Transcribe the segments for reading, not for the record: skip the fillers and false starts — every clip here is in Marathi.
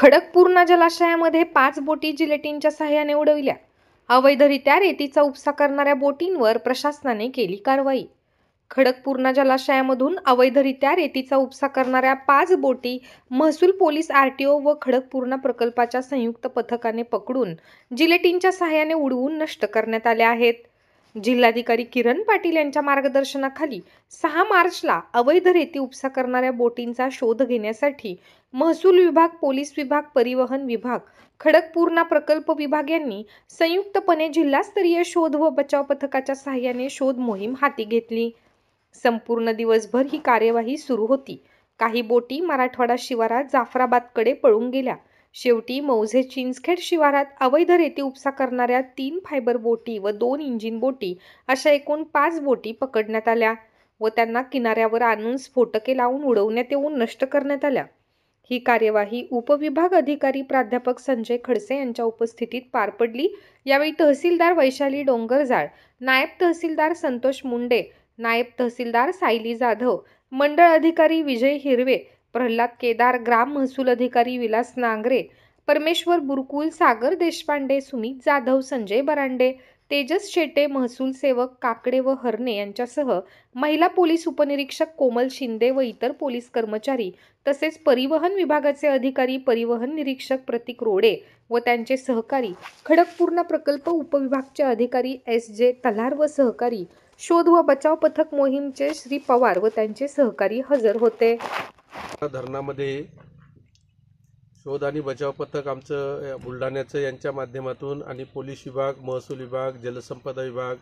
खडकपूर्णा जलाशयामध्ये 5 बोटी जिलेटिनच्या सहाय्याने उडविल्या। अवैधरित्या रेतीचा उपसा करणाऱ्या बोटींवर प्रशासनाने केली कारवाई। खडकपूर्णा जलाशयामधून अवैधरित्या रेतीचा उपसा करणाऱ्या 5 बोटी महसूल पोलीस आरटीओ व खडकपूर्णा प्रकल्पाच्या संयुक्त पथकाने पकडून जिलेटिनच्या सहाय्याने उडवून नष्ट करण्यात आल्या आहेत। जिल्हाधिकारी किरण पाटील यांच्या मार्गदर्शनाखाली 6 मार्चला अवैध रेती उपसा करणाऱ्या बोटींचा शोध घेण्यासाठी महसूल विभाग, पोलीस विभाग, परिवहन विभाग, खडकपूर्णा प्रकल्प विभाग यांनी संयुक्तपणे जिल्हास्तरीय शोध व बचाव पथकाच्या सहाय्याने शोध मोहीम हाती घेतली। संपूर्ण दिवसभर ही कार्यवाही सुरू होती। काही बोटी मराठवाडा शिवारात जाफराबादकडे पळून गेल्या। शेवटी मौजे चिंचखेड शिवारात अवैध रेती उपसा करणाऱ्या 3 फायबर बोटी व 2 इंजिन बोटी अशा एकूण 5 बोटी पकडण्यात आल्या व त्यांना किनाऱ्यावर आणून स्फोटके लावून उडवण्यात येऊन नष्ट करण्यात आल्या। ही कार्यवाही उपविभाग अधिकारी प्राध्यापक संजय खडसे यांच्या उपस्थितीत पार पडली। यावेळी तहसीलदार वैशाली डोंगरजाळ, नायब तहसीलदार संतोष मुंडे, नायब तहसीलदार सायली जाधव, मंडळ अधिकारी विजय हिरवे, प्रल्हाद केदार, ग्राम महसूल अधिकारी विलास नांगरे, परमेश्वर बुरकुल, सागर देशपांडे, सुमित जाधव, संजय बरांडे, तेजस शेटे, महसूल सेवक काकडे व हरणे यांच्यासह महिला पोलीस उपनिरीक्षक कोमल शिंदे व इतर पोलीस कर्मचारी तसेच परिवहन विभागाचे अधिकारी, परिवहन निरीक्षक प्रतीक रोडे व त्यांचे सहकारी, खडकपूर्णा प्रकल्प उपविभागचे अधिकारी SJ तल्हार व सहकारी, शोध व बचाव पथक मोहीमचे श्री पवार व त्यांचे सहकारी हजर होते। धरणामध्ये शोध आणि बचाव पथक आमचं बुलढाण्याचं यांच्या माध्यमातून आणि पोलीस विभाग, महसूल विभाग, जलसंपदा विभाग,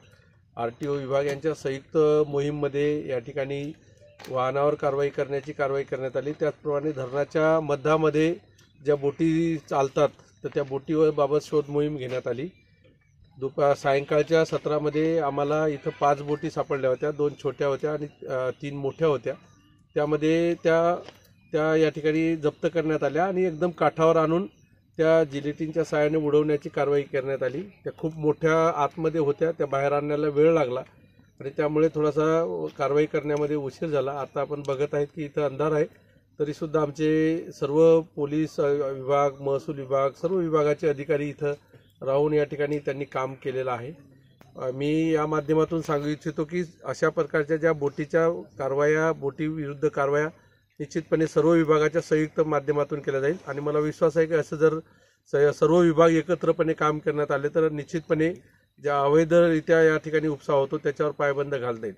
आरटीओ विभाग यांच्या संयुक्त मोहीममध्ये या ठिकाणी वाहनावर कारवाई करण्यात आली। त्याचप्रमाणे धरणाच्या मध्यामध्ये ज्या बोटी चालतात तर त्या बोटीवर बाबत शोध मोहीम घेण्यात आली। सायंकाळच्या सत्रामध्ये आम्हाला इथं 5 बोटी सापडल्या होत्या। 2 छोट्या होत्या आणि 3 मोठ्या होत्या। त्यामध्ये त्या या ठिकाणी जप्त करण्यात आल्या आणि एकदम काठावर आणून त्या जिलेटिनच्या सहाय्याने उडवण्याची कारवाई करण्यात आली। त्या खूप मोठ्या आतमध्ये होत्या, त्या बाहेर आणण्याला वेळ लागला आणि त्यामुळे थोडासा कारवाई करण्यामध्ये उशीर झाला। आता आपण बघत आहेत की इथं अंधार आहे, तरीसुद्धा आमचे सर्व पोलीस विभाग, महसूल विभाग, सर्व विभागाचे अधिकारी इथं राहून या ठिकाणी त्यांनी काम केलेलं आहे। मी या माध्यमातून सांगू इच्छितो की अशा प्रकारच्या ज्या बोटीच्या कारवाया, बोटी विरुद्ध कारवाया निश्चितपणे सर्व विभागाच्या संयुक्त माध्यमातून केल्या जाईल आणि मला विश्वास आहे की असं जर सर्व विभाग एकत्रपणे काम करण्यात आले तर निश्चितपणे ज्या अवैधरित्या या ठिकाणी उपसा होतो त्याच्यावर पायबंद घालता येईल।